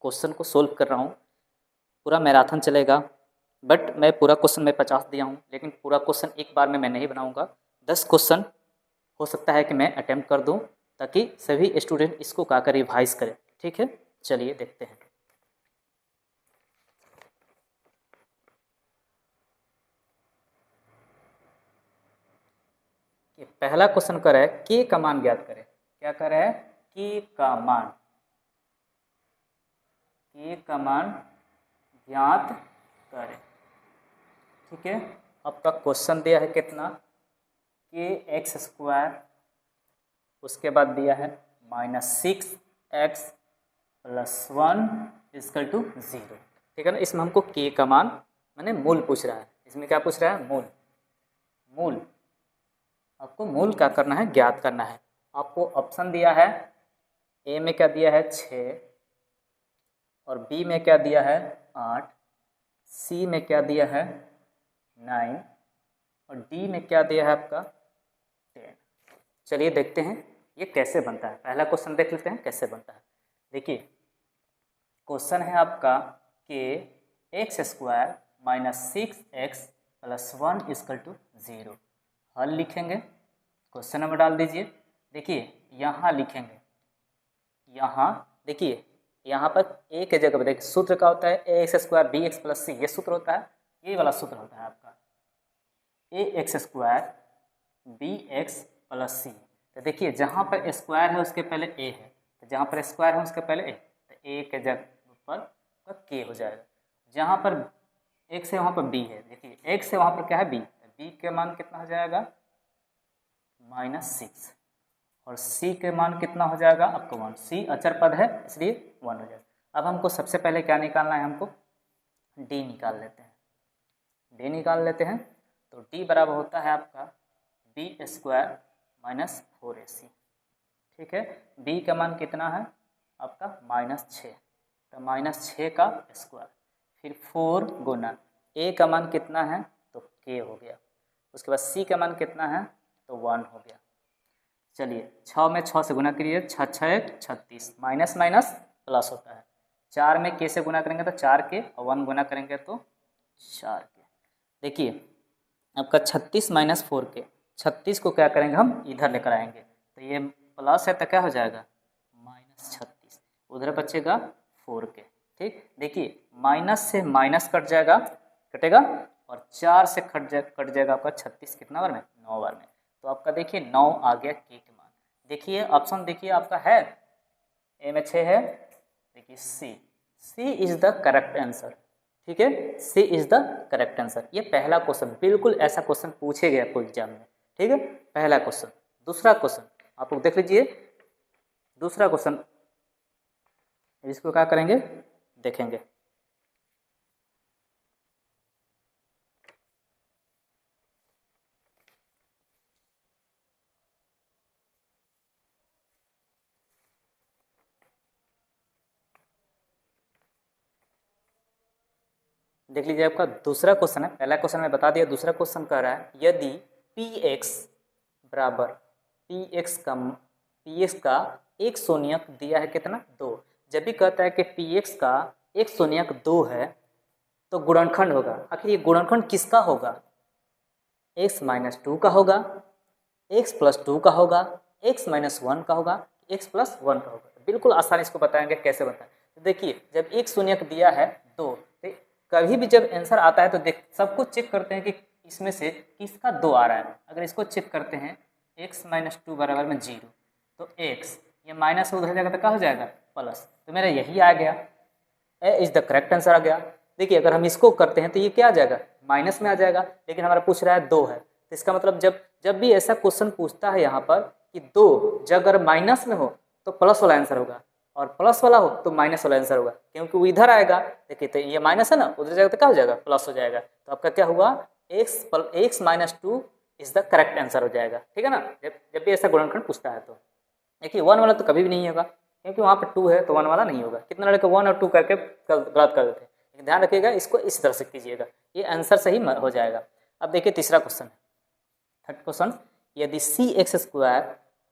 Question को solve कर रहा हूँ। पूरा मैराथन चलेगा, बट मैं पूरा क्वेश्चन मैं 50 दिया हूँ, लेकिन पूरा क्वेश्चन एक बार में मैं नहीं बनाऊँगा। 10 क्वेश्चन हो सकता है कि मैं अटेम्प्ट कर दूँ, ताकि सभी स्टूडेंट इसको आकर रिवाइज करें। ठीक है, चलिए देखते हैं। पहला क्वेश्चन कर रहा है के का मान ज्ञात करें। क्या कर रहा है? के का मान, के का मान ज्ञात करें। ठीक है, आपका क्वेश्चन दिया है कितना, के एक्स स्क्वायर, उसके बाद दिया है -6x + 1 = 0। ठीक है ना, इसमें हमको के का मान माने मूल पूछ रहा है। इसमें क्या पूछ रहा है? मूल। मूल आपको मूल क्या करना है? ज्ञात करना है। आपको ऑप्शन दिया है, ए में क्या दिया है 6, और बी में क्या दिया है 8, सी में क्या दिया है 9, और डी में क्या दिया है आपका 10। चलिए देखते हैं ये कैसे बनता है। पहला क्वेश्चन देख लेते हैं कैसे बनता है। देखिए क्वेश्चन है आपका कि एक्स स्क्वायर -6x + 1 = 0। हल लिखेंगे, क्वेश्चन नंबर डाल दीजिए। देखिए यहाँ लिखेंगे, यहाँ देखिए यहाँ पर ए के जगह पर देखिए सूत्र क्या होता है, ax² bx + c, ये सूत्र होता है, ये वाला सूत्र होता है आपका ax² bx + c। तो देखिए जहाँ पर स्क्वायर है उसके पहले ए है, तो जहाँ पर स्क्वायर है उसके पहले ए, तो ए के जगह पर के हो जाएगा। जहाँ पर x है वहाँ पर b है, देखिए x है वहाँ पर क्या है b, b के मान कितना हो जाएगा -6, और c के मान कितना हो जाएगा आपको 1। c अचर पद है इसलिए 1 हो जाएगा। अब हमको सबसे पहले क्या निकालना है, हमको d निकाल लेते हैं। d निकाल लेते हैं तो d बराबर होता है आपका b² - 4ac। ठीक है, b का मान कितना है आपका -6, तो -6 का स्क्वायर, फिर 4 गुना a का मान कितना है तो k हो गया, उसके बाद c का मान कितना है तो 1 हो गया। चलिए 6 में 6 से गुना करिए, 6 × 6 = 36, माइनस माइनस प्लस होता है। 4 में k से गुना करेंगे तो 4k, और 1 गुना करेंगे तो 4k। देखिए आपका 36 - 4k, 36 को क्या करेंगे हम इधर लेकर आएंगे, तो ये प्लस है तो क्या हो जाएगा -36, उधर बचेगा 4k। ठीक, देखिए माइनस से माइनस कट जाएगा, कटेगा, और 4 से कट जाएगा आपका 36 कितना बार में 9 बार में, तो आपका देखिए 9 आ गया के के मान। देखिए ऑप्शन देखिए आपका है, ए में 6 है, देखिए सी इज द करेक्ट आंसर। ठीक है, सी इज द करेक्ट आंसर। ये पहला क्वेश्चन, बिल्कुल ऐसा क्वेश्चन पूछे गए आपको एग्जाम में। ठीक है, पहला क्वेश्चन। दूसरा क्वेश्चन आप लोग देख लीजिए, दूसरा क्वेश्चन इसको क्या करेंगे देखेंगे। देख लीजिए आपका दूसरा क्वेश्चन है, पहला क्वेश्चन मैं बता दिया, दूसरा क्वेश्चन कह रहा है यदि px बराबर px का एक शून्यक दिया है कितना 2। जब भी कहता है कि px का एक शून्यक 2 है तो गुणनखंड होगा। आखिर ये गुणनखंड किसका होगा? x - 2 का होगा, x + 2 का होगा, x - 1 का होगा, x + 1 का होगा। बिल्कुल आसान इसको बताएंगे कैसे बताएं। तो देखिए जब एक शून्यक दिया है 2, तो कभी भी जब आंसर आता है तो देख सब कुछ चेक करते हैं कि इसमें से किसका 2 आ रहा है। अगर इसको चेक करते हैं x - 2 बराबर में 0, तो x ये माइनस उधर जाएगा तो क्या हो जाएगा प्लस, तो मेरा यही आ गया, ए इज द करेक्ट आंसर आ गया। देखिए अगर हम इसको करते हैं तो ये क्या आ जाएगा माइनस में आ जाएगा, लेकिन हमारा पूछ रहा है 2 है, तो इसका मतलब जब भी ऐसा क्वेश्चन पूछता है यहाँ पर कि 2 जब अगर माइनस में हो तो प्लस वाला आंसर होगा, और प्लस वाला हो तो माइनस वाला आंसर होगा, क्योंकि वो इधर आएगा। देखिए तो ये माइनस है ना, उधर जाएगा तो क्या हो जाएगा प्लस हो जाएगा। तो आपका क्या हुआ x - 2 is the correct answer हो जाएगा। ठीक है ना, जब भी ऐसा गुणनखंड पूछता है तो देखिए 1 वाला तो कभी भी नहीं होगा, क्योंकि वहाँ पर 2 है तो 1 वाला नहीं होगा। कितना लड़के 1 और 2 करके गलत कर देते हैं, लेकिन ध्यान रखिएगा इसको इस तरह से कीजिएगा, ये आंसर सही हो जाएगा। अब देखिए तीसरा क्वेश्चन, थर्ड क्वेश्चन, यदि cx²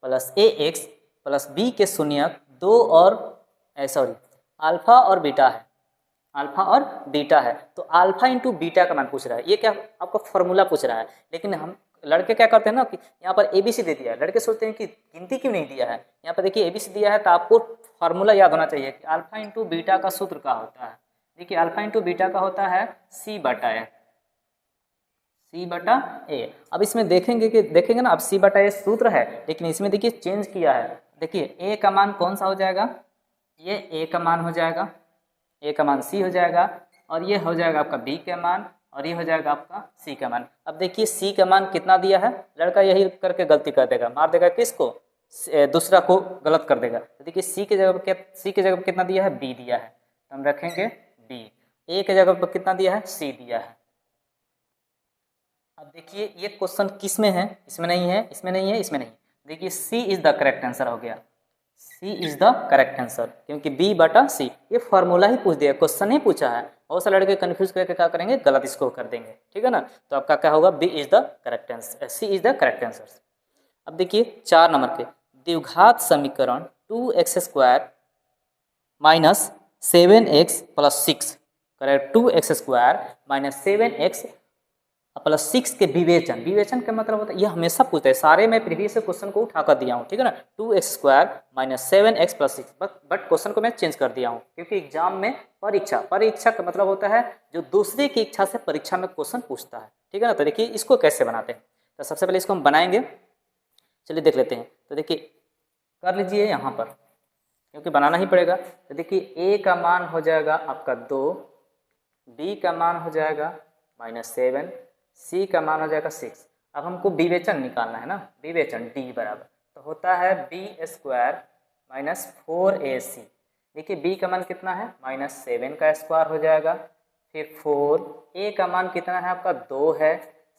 + ax + b के शून्यक 2 और अल्फा और बीटा है, अल्फा और बीटा है, तो अल्फा इंटू बीटा का मान पूछ रहा है। ये क्या आपको फॉर्मूला पूछ रहा है, लेकिन हम लड़के क्या करते हैं ना कि यहाँ पर एबीसी दे दिया है, लड़के सोचते हैं कि गिनती क्यों नहीं दिया है। यहाँ पर देखिए एबीसी दिया है तो आपको फॉर्मूला याद होना चाहिए कि अल्फा इंटू बीटा का सूत्र क्या होता है। देखिए अल्फा इंटू बीटा का होता है सी बटा ए, सी बटा ए। अब इसमें देखेंगे ना, अब सी बटा ए सूत्र है, लेकिन इसमें देखिए चेंज किया है। देखिए ए का मान कौन सा हो जाएगा, ये ए का मान हो जाएगा, ए का मान सी हो जाएगा, और ये हो जाएगा आपका बी का मान, और ये हो जाएगा आपका सी का मान। अब देखिए सी का मान कितना दिया है, लड़का यही करके गलती कर देगा, मार देगा किसको, दूसरा को गलत कर देगा। तो देखिए सी के जगह पर सी के जगह पर कितना दिया है, बी दिया है, तो हम रखेंगे बी। ए के जगह पर कितना दिया है, सी दिया है। अब देखिए ये क्वेश्चन किस में है, इसमें नहीं है, इसमें नहीं है, इसमें नहीं। देखिए सी इज द करेक्ट आंसर हो गया, सी इज द करेक्ट आंसर, क्योंकि बी बटा सी, ये फॉर्मूला ही पूछ दिया, क्वेश्चन ही पूछा है। बहुत सारे लड़के कंफ्यूज करके क्या करेंगे, गलत इसको कर देंगे, ठीक है ना। तो आपका क्या होगा, B is the correct answer, C is the correct answer. अब देखिए 4 नंबर के द्विघात समीकरण 2x² minus 7x plus 6, correct, 2x² minus 7x plus 6 के विवेचन, विवेचन का मतलब होता है, ये हमेशा पूछता है, सारे मैं प्रीवियस क्वेश्चन को उठा कर दिया हूँ, ठीक है ना। 2x² minus 7x plus 6, but question को मैं चेंज कर दिया हूँ, क्योंकि एग्जाम में परीक्षा का मतलब होता है जो दूसरे की इच्छा से परीक्षा में क्वेश्चन पूछता है, ठीक है ना। तो देखिए इसको कैसे बनाते हैं, तो सबसे पहले इसको हम बनाएंगे, चलिए देख लेते हैं। तो देखिए कर लीजिए यहाँ पर, क्योंकि बनाना ही पड़ेगा। तो देखिए ए का मान हो जाएगा आपका 2, बी का मान हो जाएगा -7, सी का मान हो जाएगा 6। अब हमको विवेचन निकालना है ना, विवेचन डी बराबर तो होता है b² माइनस 4ac। देखिए b का मान कितना है, -7 का स्क्वायर हो जाएगा, फिर 4, a का मान कितना है आपका 2 है,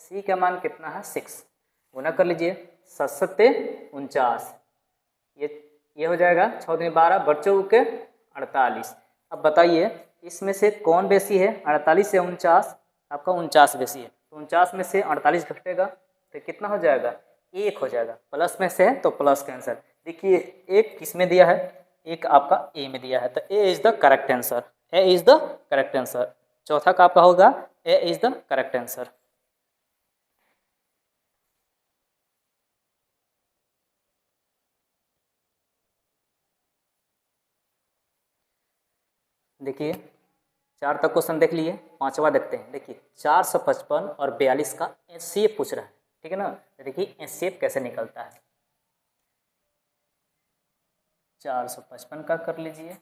c का मान कितना है 6, गुना कर लीजिए, 7 49, ये हो जाएगा 6 दूनी 12, बच्चों के 48। अब बताइए इसमें से कौन बेसी है, 48 से 49, आपका 49 बेसी है, 49 में से 48 घटेगा तो कितना हो जाएगा, 1 हो जाएगा, प्लस में से है तो प्लस का आंसर। देखिए एक किस में दिया है, एक आपका ए में दिया है, तो A is the correct answer, A is the correct answer. चौथा का आपका होगा A is the correct answer. देखिए 4 तक क्वेश्चन देख लिए, 5वां देखते हैं। देखिए 455 और 42 का एचसीएफ पूछ रहा है, ठीक है ना। तो देखिए एचसीएफ कैसे निकलता है, 455 का कर लीजिए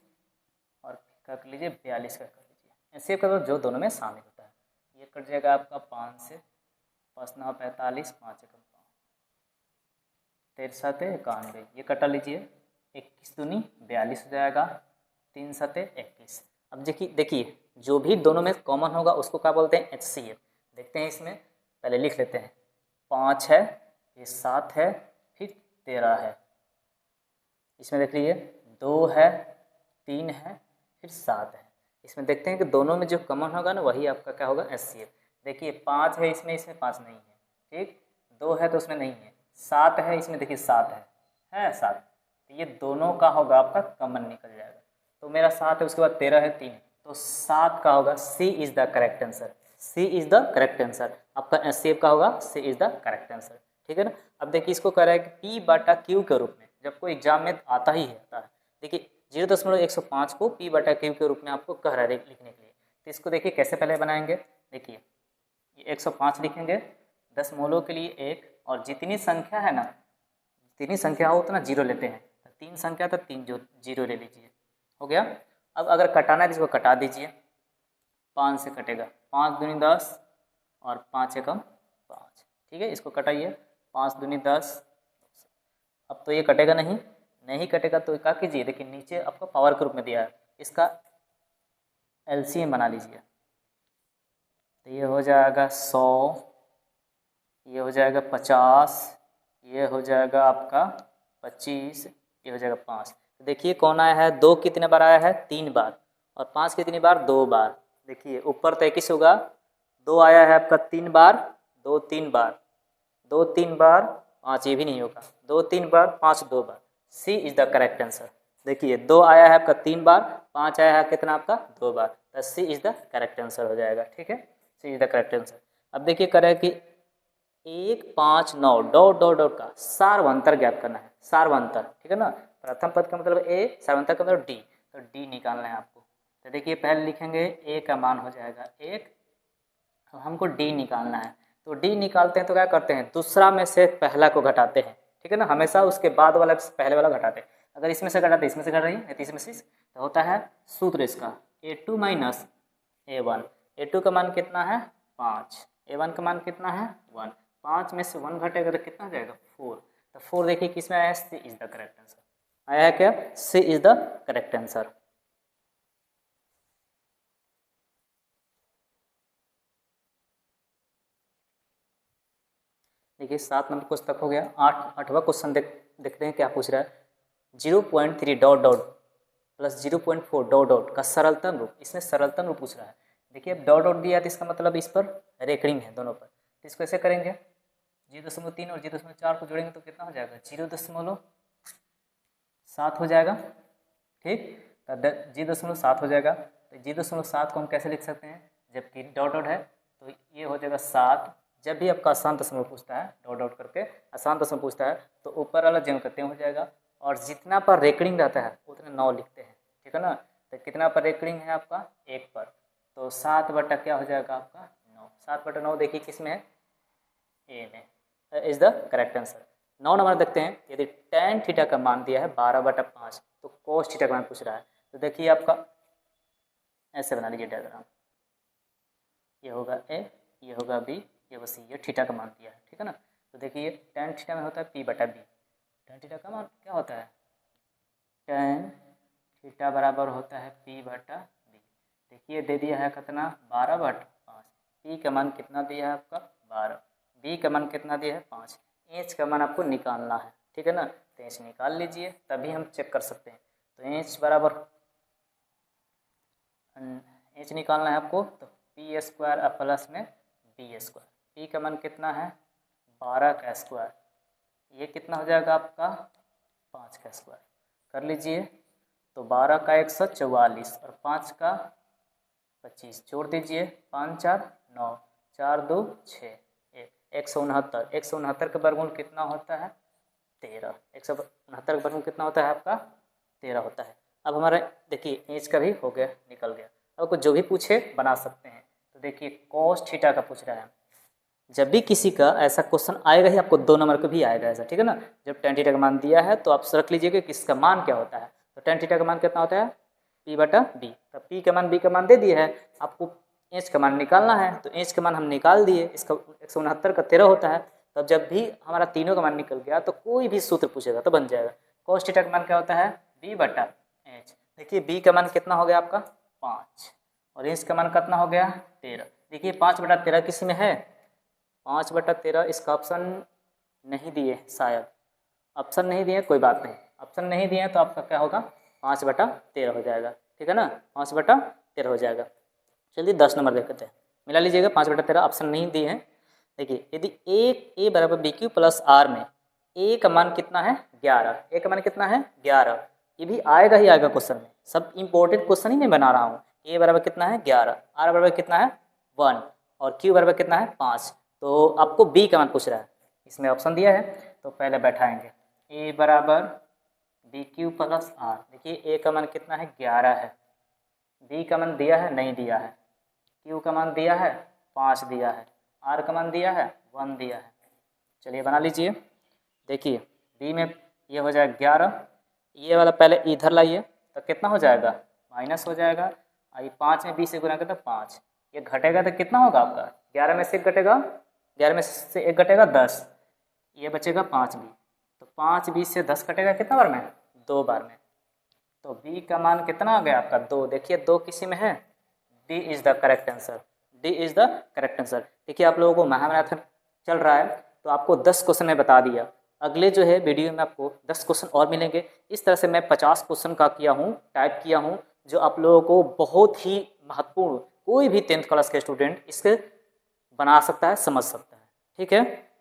और कर लीजिए 42 का कर लीजिए। एचसीएफ का तो जो दोनों में शामिल होता है, ये कट जाएगा आपका 5 से, 5 9 45, 5 1 5, 13 91, ये कटा लीजिए, 21 दूनी 42 हो जाएगा, 3 7 21। अब देखिए जो भी दोनों में कॉमन होगा उसको क्या बोलते हैं, एचसीएफ। देखते हैं इसमें, पहले लिख लेते हैं, 5 है, ये 7 है, फिर 13 है, इसमें देख लीजिए 2 है, 3 है, फिर 7 है। इसमें देखते हैं कि दोनों में जो कॉमन होगा ना वही आपका क्या होगा, एचसीएफ। देखिए 5 है इसमें 5 नहीं है, ठीक, 2 है तो उसमें नहीं है, 7 है इसमें, देखिए 7 है 7, तो ये दोनों का होगा आपका कॉमन निकल जाएगा। तो मेरा 7 है, उसके बाद 13 है, 3, तो 7 का होगा, C is the correct answer, C is the correct answer. आपका एचसीएफ का होगा C is the correct answer, ठीक है ना। अब देखिए इसको कह रहा है कि P/Q के रूप में, जब कोई एग्जाम में आता ही है, देखिए 0.105 को P/Q के रूप में आपको कह रहा है लिखने के लिए। तो इसको देखिए कैसे पहले बनाएंगे, देखिए ये 105 लिखेंगे, 10 मोलों के लिए 1, और जितनी संख्या है ना, जितनी संख्या हो उतना जीरो लेते हैं, 3 संख्या तो 3 जीरो ले लीजिए, हो गया। अब अगर कटाना है तो इसको कटा दीजिए, 5 से कटेगा, 5 दूनी 10 और 5 एकम 5, ठीक है, इसको कटाइए, 5 दूनी 10। अब तो ये कटेगा नहीं कटेगा तो क्या कीजिए, देखिए नीचे आपको पावर के रूप में दिया है, इसका एलसीएम बना लीजिए, तो ये हो जाएगा 100, ये हो जाएगा 50, ये हो जाएगा आपका 25, ये हो जाएगा 5। देखिए कौन आया है, 2 कितने बार आया है, 3 बार, और 5 कितनी बार, 2 बार। देखिए ऊपर तो 21 होगा, 2 आया है आपका 3 बार, 2 3 बार, 2 3 बार, 5 ये भी नहीं होगा, 2 3 बार, 5 2 बार, सी इज द करेक्ट आंसर। देखिए 2 आया है आपका 3 बार, 5 आया है कितना आपका 2 बार, तो सी इज द करेक्ट आंसर हो जाएगा। ठीक है, सी इज द करेक्ट आंसर। अब देखिए करें कि 1 5 9 डॉट डॉट डॉट का सार्वंतर ज्ञात करना है। सार्वंतर, ठीक है ना, प्रथम पद का मतलब ए, सार्वंतर का मतलब डी, तो डी निकालना है आपको। तो देखिए पहले लिखेंगे ए का मान हो जाएगा 1, तो हमको डी निकालना है। तो डी निकालते हैं तो क्या करते हैं, दूसरा में से पहला को घटाते हैं, ठीक है ना, हमेशा उसके बाद वाला पहले वाला घटाते हैं। अगर इसमें से घटाते इसमें से घट रही है, इसमें से, तो होता है सूत्र इसका A2 माइनस A1। A2 का मान कितना है 5, A1 का मान कितना है 1, 5 में से 1 घटेगा तो कितना हो जाएगा 4। तो 4 देखिए किस में आया है, सी इज द करेक्ट आंसर। आया है क्या, सी इज द करेक्ट आंसर। देखिए 7 नंबर क्वेश्चन तक हो गया। 8वां क्वेश्चन देखते हैं क्या पूछ रहा है। 0.3 dot dot plus 0.4 dot dot का सरलतम रूप, इसमें सरलतम रूप पूछ रहा है। देखिए अब डॉट डॉट दिया तो इसका मतलब इस पर रेकरिंग है दोनों पर, तो इसको ऐसे करेंगे 0.3 और 0.4 को जोड़ेंगे तो कितना हो जाएगा 0.7 हो जाएगा। ठीक, तो 0.7 हो जाएगा। तो 0.7 को हम कैसे लिख सकते हैं, जबकि डॉट डॉट है तो ये हो जाएगा 7। जब भी आपका आसान दशमलव पूछता है डॉट डॉट करके आसान दशमलव पूछता है तो ऊपर वाला जम करते हो जाएगा, और जितना पर रेकरिंग रहता है उतना 9 लिखते हैं, ठीक है ना। तो कितना पर रेकरिंग है आपका 1 पर, तो 7 बटा क्या हो जाएगा आपका 9। 7 बटा 9 देखिए किस में है, ए में, is the correct answer. 9 number देखते हैं, यदि tan थीटा का मान दिया है 12/5 तो cos थीटा का मान पूछ रहा है। तो देखिए आपका ऐसे बना लीजिए डायग्राम, ये होगा ए, ये होगा बी, ये होगा सी, ये थीटा का मान दिया है, ठीक है ना। तो देखिए tan थीटा में होता है p/b, tan थीटा का मान क्या होता है, tan थीटा बराबर होता है p/b। देखिए दे दिया है कितना 12/5, p का मान कितना दिया है आपका 12, b का मान कितना दिया है 5, h का मान आपको निकालना है, ठीक है ना। तो h निकाल लीजिए तभी हम चेक कर सकते हैं। तो h बराबर h निकालना है आपको, तो p² प्लस में b², p का मान कितना है 12 का स्क्वायर, ये कितना हो जाएगा आपका 5 का स्क्वायर, कर लीजिए। तो 12 का 144 और 5 का 25 जोड़ दीजिए, 5 4 9, 4 2 6, 169। 169 का वर्गमूल कितना होता है 13, 169 का वर्गमूल कितना होता है आपका 13 होता है। अब हमारा देखिए एज का भी हो गया, निकल गया। अब कुछ जो भी पूछे बना सकते हैं। तो देखिए cos थीटा का पूछ रहा है, जब भी किसी का ऐसा क्वेश्चन आएगा ही आपको 2 नंबर का भी आएगा ऐसा, ठीक है ना। जब tan थीटा का मान दिया है तो आप रख लीजिएगा कि इसका मान क्या होता है। तो tan थीटा का मान कितना होता है p/b, तो p का मान b का मान दे दिया है, आपको h का मान निकालना है। तो h का मान हम निकाल दिए, इसका 169 का 13 होता है। तब जब भी हमारा तीनों का मान निकल गया तो कोई भी सूत्र पूछेगा तो बन जाएगा। cos थीटा का मान क्या होता है b/h। देखिए b का मान कितना हो गया आपका 5 और h का मान कितना हो गया 13। देखिए 5/13 किसी में है 5/13, इसका ऑप्शन नहीं दिए, शायद ऑप्शन नहीं दिए, कोई बात नहीं, ऑप्शन नहीं दिए तो आपका क्या होगा 5/13 हो जाएगा, ठीक है ना, 5/13 हो जाएगा। चलिए 10 नंबर देखते हैं, मिला लीजिएगा 5/13, ऑप्शन नहीं दिए हैं। देखिए यदि a बराबर BQ प्लस R में a का मान कितना है 11, a का मान कितना है 11, ये भी आएगा ही आएगा क्वेश्चन में, सब इंपॉर्टेंट क्वेश्चन ही मैं बना रहा हूँ। a बराबर कितना है 11, R बराबर कितना है 1 और Q बराबर कितना है 5। तो आपको b का मान पूछ रहा है, इसमें ऑप्शन दिया है तो पहले बैठाएंगे a बराबर BQ प्लस R। देखिए a का मान कितना है 11 है, b का मान दिया है नहीं दिया है, q का मान दिया है 5 दिया है, r का मान दिया है 1 दिया है। चलिए बना लीजिए। देखिए b में ये हो जाएगा 11, ये वाला पहले इधर लाइए तो कितना हो जाएगा माइनस हो जाएगा, आई 5 में 20 से गुना करते 5, ये घटेगा तो कितना होगा आपका 11 में से 1 घटेगा, 11 में से 1 घटेगा 10, ये बचेगा 5 भी, तो 5 20 से 10 घटेगा कितना बार में 2 बार में। तो b का मान कितना आ गया आपका 2। देखिए 2 किसी में है, D is the correct answer, D is the correct answer. देखिए आप लोगों को महामैराथन चल रहा है तो आपको 10 क्वेश्चन में बता दिया, अगले जो है वीडियो में आपको 10 क्वेश्चन और मिलेंगे। इस तरह से मैं 50 क्वेश्चन का किया हूँ, टाइप किया हूँ, जो आप लोगों को बहुत ही महत्वपूर्ण, कोई भी 10th क्लास के स्टूडेंट इसके बना सकता है, समझ सकता है, ठीक है।